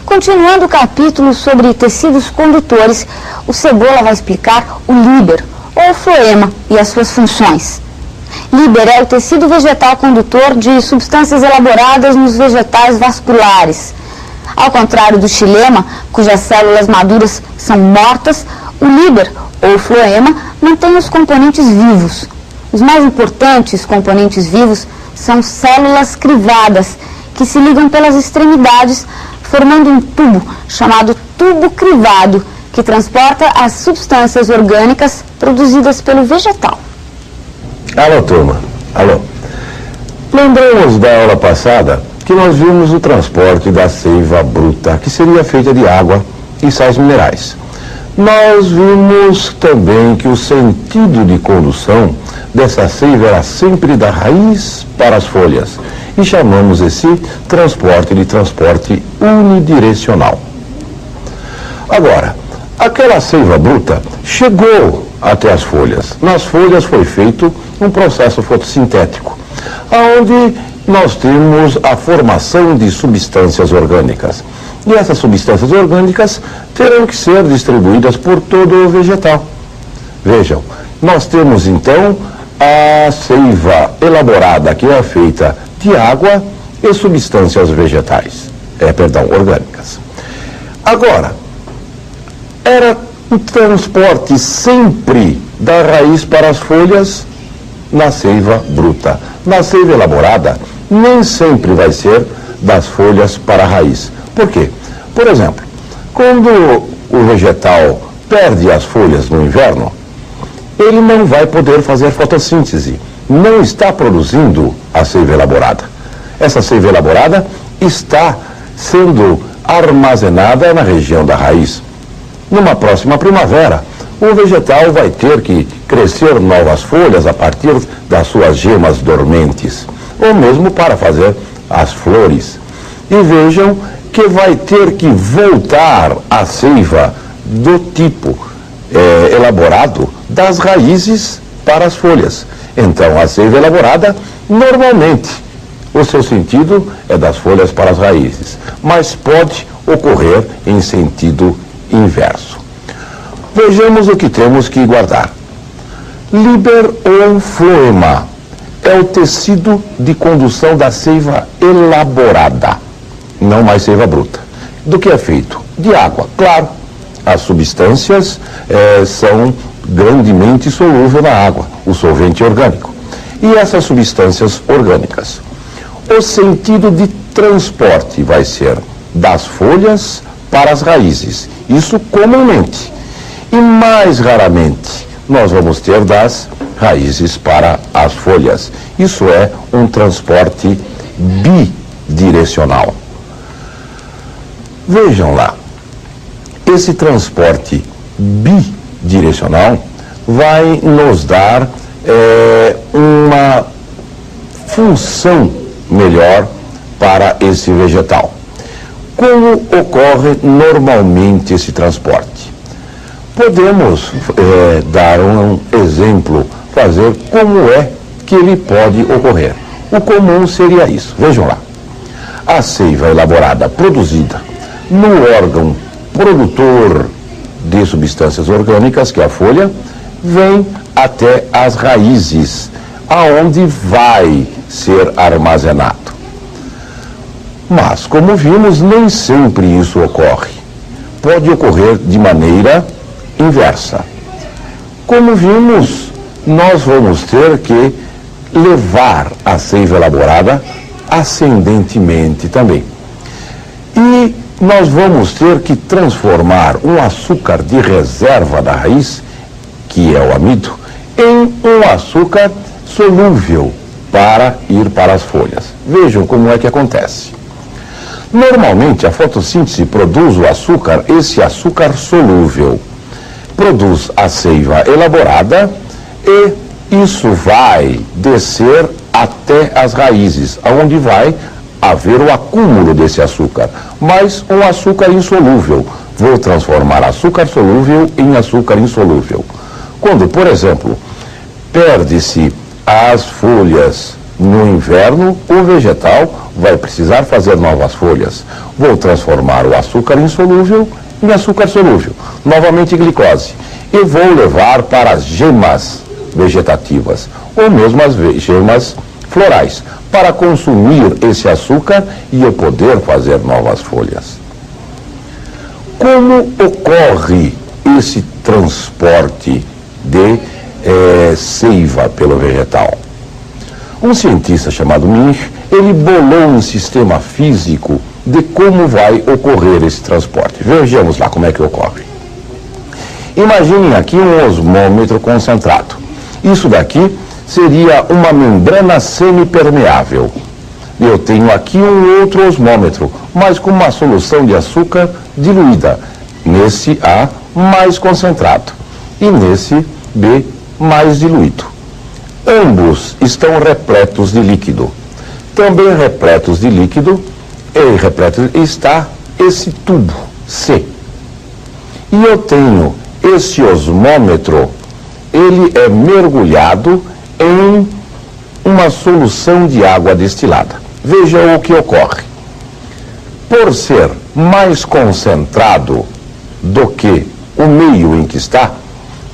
Continuando o capítulo sobre tecidos condutores, o Cebola vai explicar o líber, ou floema, e as suas funções. Líber é o tecido vegetal condutor de substâncias elaboradas nos vegetais vasculares. Ao contrário do xilema, cujas células maduras são mortas, o líber, ou floema, mantém os componentes vivos. Os mais importantes componentes vivos são células crivadas, que se ligam pelas extremidades, formando um tubo chamado tubo crivado, que transporta as substâncias orgânicas produzidas pelo vegetal. Alô, turma. Alô. Lembramos da aula passada que nós vimos o transporte da seiva bruta, que seria feita de água e sais minerais. Nós vimos também que o sentido de condução dessa seiva era sempre da raiz para as folhas, e chamamos esse transporte de transporte unidirecional. Agora, aquela seiva bruta chegou até as folhas. Nas folhas foi feito um processo fotossintético, onde nós temos a formação de substâncias orgânicas. E essas substâncias orgânicas terão que ser distribuídas por todo o vegetal. Vejam, nós temos então a seiva elaborada, que é feita de água e substâncias orgânicas. Agora, era o transporte sempre da raiz para as folhas na seiva bruta. Na seiva elaborada, nem sempre vai ser das folhas para a raiz. Por quê? Por exemplo, quando o vegetal perde as folhas no inverno, ele não vai poder fazer fotossíntese. Não está produzindo a seiva elaborada. Essa seiva elaborada está sendo armazenada na região da raiz. Numa próxima primavera, o vegetal vai ter que crescer novas folhas a partir das suas gemas dormentes, ou mesmo para fazer as flores. E vejam que vai ter que voltar a seiva do tipo elaborado das raízes para as folhas. Então, a seiva elaborada, normalmente, o seu sentido é das folhas para as raízes, mas pode ocorrer em sentido inverso. Vejamos o que temos que guardar. Líber ou floema é o tecido de condução da seiva elaborada, não mais seiva bruta. Do que é feito? De água, claro. As substâncias são grandemente solúveis na água, o solvente orgânico. E essas substâncias orgânicas, o sentido de transporte vai ser das folhas para as raízes, isso comumente. E mais raramente nós vamos ter das raízes para as folhas. Isso é um transporte bidirecional. Vejam lá, esse transporte bidirecional vai nos dar uma função melhor para esse vegetal. Como ocorre normalmente esse transporte? Podemos dar um exemplo, fazer como é que ele pode ocorrer. O comum seria isso. Vejam lá, a seiva elaborada, produzida no órgão produtor de substâncias orgânicas, que é a folha, vem até as raízes, aonde vai ser armazenado. Mas, como vimos, nem sempre isso ocorre. Pode ocorrer de maneira inversa. Como vimos, nós vamos ter que levar a seiva elaborada ascendentemente também. E nós vamos ter que transformar um açúcar de reserva da raiz, que é o amido, em um açúcar solúvel para ir para as folhas. Vejam como é que acontece. Normalmente a fotossíntese produz o açúcar, esse açúcar solúvel, produz a seiva elaborada e isso vai descer até as raízes, onde vai haver o acúmulo desse açúcar, mas um açúcar insolúvel. Vou transformar açúcar solúvel em açúcar insolúvel. Quando, por exemplo, perde-se as folhas No inverno, o vegetal vai precisar fazer novas folhas. Vou transformar o açúcar insolúvel em açúcar solúvel, novamente glicose, e vou levar para as gemas vegetativas, ou mesmo as gemas florais, para consumir esse açúcar e eu poder fazer novas folhas. Como ocorre esse transporte de seiva pelo vegetal? Um cientista chamado Minch, ele bolou um sistema físico de como vai ocorrer esse transporte. Vejamos lá como é que ocorre. Imaginem aqui um osmômetro concentrado. Isso daqui seria uma membrana semipermeável. Eu tenho aqui um outro osmômetro, mas com uma solução de açúcar diluída. Nesse A, mais concentrado, e nesse B, mais diluído. Ambos estão repletos de líquido. Também repletos de líquido, está esse tubo C. E eu tenho esse osmômetro, ele é mergulhado em uma solução de água destilada. Veja o que ocorre. Por ser mais concentrado do que o meio em que está,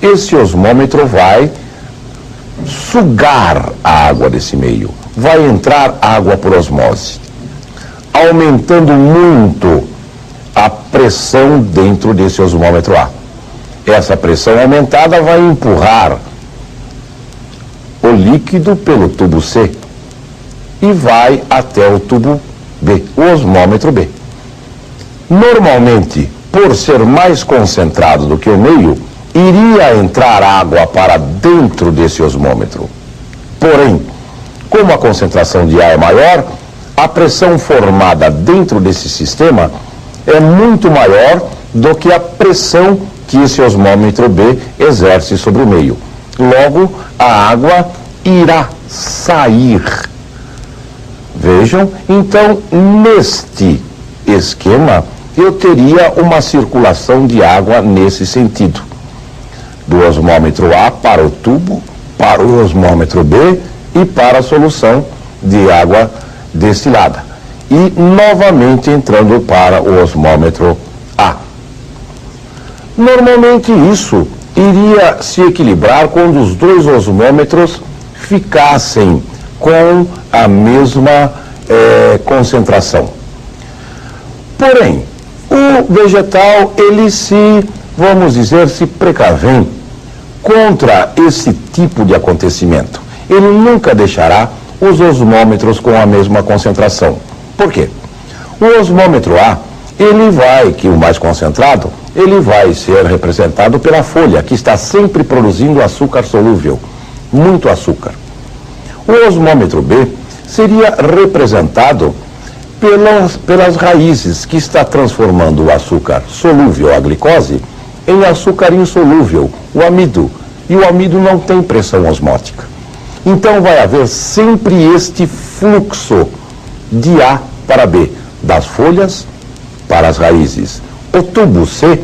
esse osmômetro vai sugar a água desse meio. Vai entrar água por osmose, aumentando muito a pressão dentro desse osmômetro A. Essa pressão aumentada vai empurrar o líquido pelo tubo C e vai até o tubo B, o osmômetro B. Normalmente, por ser mais concentrado do que o meio, iria entrar água para dentro desse osmômetro. Porém, como a concentração de ar é maior, a pressão formada dentro desse sistema é muito maior do que a pressão que esse osmômetro B exerce sobre o meio. Logo, a água irá sair. Vejam, então, neste esquema, eu teria uma circulação de água nesse sentido. Do osmômetro A para o tubo, para o osmômetro B e para a solução de água destilada. E novamente entrando para o osmômetro A. Normalmente isso iria se equilibrar quando os dois osmômetros ficassem com a mesma concentração. Porém, o vegetal, ele vamos dizer, se precavém contra esse tipo de acontecimento. Ele nunca deixará os osmômetros com a mesma concentração. Por quê? O osmômetro A, que o mais concentrado, ele vai ser representado pela folha, que está sempre produzindo açúcar solúvel, muito açúcar. O osmômetro B seria representado pelas raízes, que está transformando o açúcar solúvel, a glicose, em açúcar insolúvel, o amido. E o amido não tem pressão osmótica. Então vai haver sempre este fluxo de A para B, das folhas para as raízes. O tubo C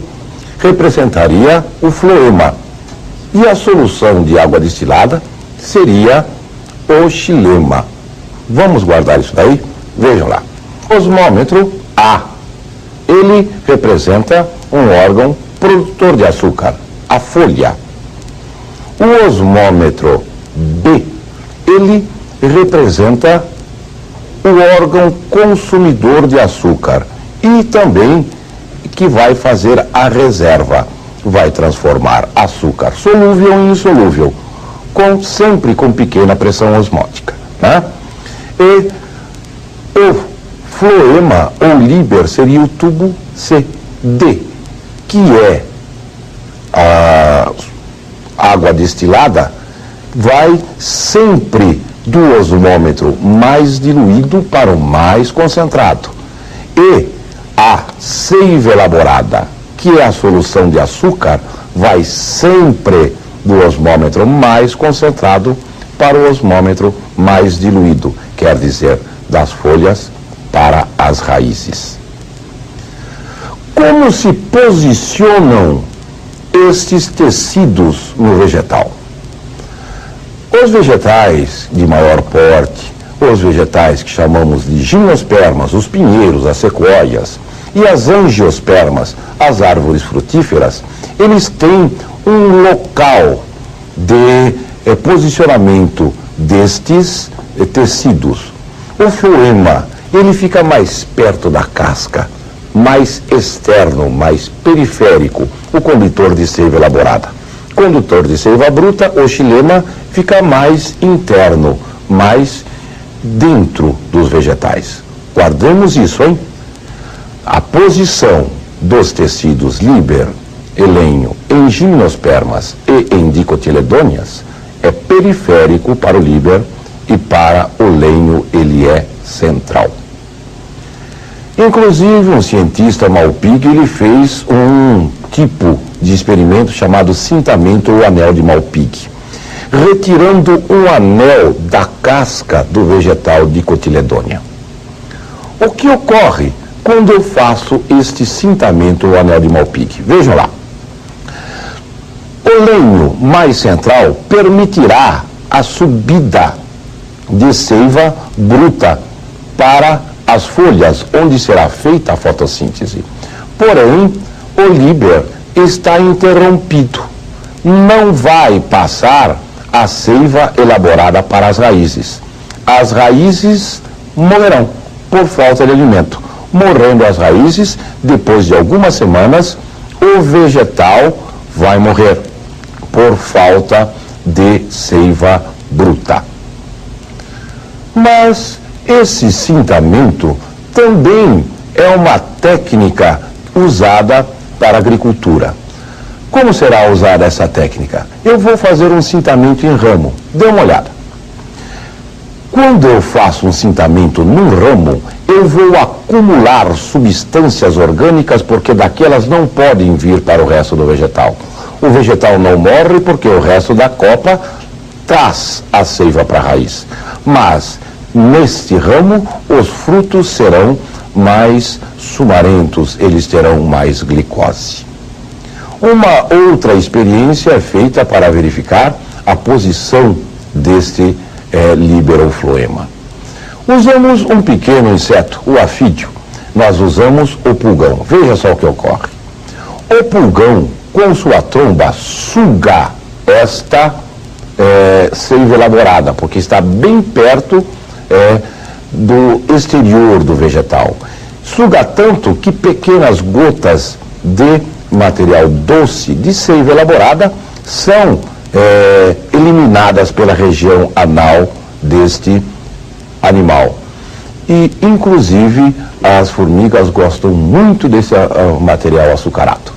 representaria o floema. E a solução de água destilada seria o xilema. Vamos guardar isso daí? Vejam lá. Osmômetro A, ele representa um órgão produtor de açúcar, a folha. O osmômetro B, ele representa o órgão consumidor de açúcar e também que vai fazer a reserva, vai transformar açúcar solúvel em insolúvel, sempre com pequena pressão osmótica, né? E o floema ou líber seria o tubo C, D, que é a água destilada, vai sempre do osmômetro mais diluído para o mais concentrado. E a seiva elaborada, que é a solução de açúcar, vai sempre do osmômetro mais concentrado para o osmômetro mais diluído, quer dizer, das folhas para as raízes. Como se posicionam estes tecidos no vegetal? Os vegetais de maior porte, os vegetais que chamamos de gimnospermas, os pinheiros, as sequoias, e as angiospermas, as árvores frutíferas, eles têm um local de posicionamento destes tecidos. O floema, ele fica mais perto da casca, mais externo, mais periférico, o condutor de seiva elaborada. Condutor de seiva bruta, o xilema, fica mais interno, mais dentro dos vegetais. Guardemos isso, hein? A posição dos tecidos liber, elenho, em gimnospermas e em dicotiledôneas é periférico para o liber e para o lenho ele é central. Inclusive, um cientista Malpighi, ele fez um tipo de experimento chamado cintamento ou anel de Malpighi, retirando um anel da casca do vegetal dicotiledônea. O que ocorre quando eu faço este cintamento ou anel de Malpighi? Vejam lá. O lenho mais central permitirá a subida de seiva bruta para as folhas, onde será feita a fotossíntese. Porém, o liber está interrompido. Não vai passar a seiva elaborada para as raízes. As raízes morrerão por falta de alimento. Morrendo as raízes, depois de algumas semanas, o vegetal vai morrer por falta de seiva bruta. Mas esse cintamento também é uma técnica usada para a agricultura. Como será usada essa técnica? Eu vou fazer um cintamento em ramo. Dê uma olhada. Quando eu faço um cintamento num ramo, eu vou acumular substâncias orgânicas porque daquelas não podem vir para o resto do vegetal. O vegetal não morre porque o resto da copa traz a seiva para a raiz. Mas neste ramo, os frutos serão mais sumarentos, eles terão mais glicose. Uma outra experiência é feita para verificar a posição deste liberofloema. Usamos um pequeno inseto, o afídio. Nós usamos o pulgão. Veja só o que ocorre. O pulgão, com sua tromba, suga esta seiva elaborada, porque está bem perto do exterior do vegetal. Suga tanto que pequenas gotas de material doce de seiva elaborada são eliminadas pela região anal deste animal. E, inclusive, as formigas gostam muito desse material açucarado.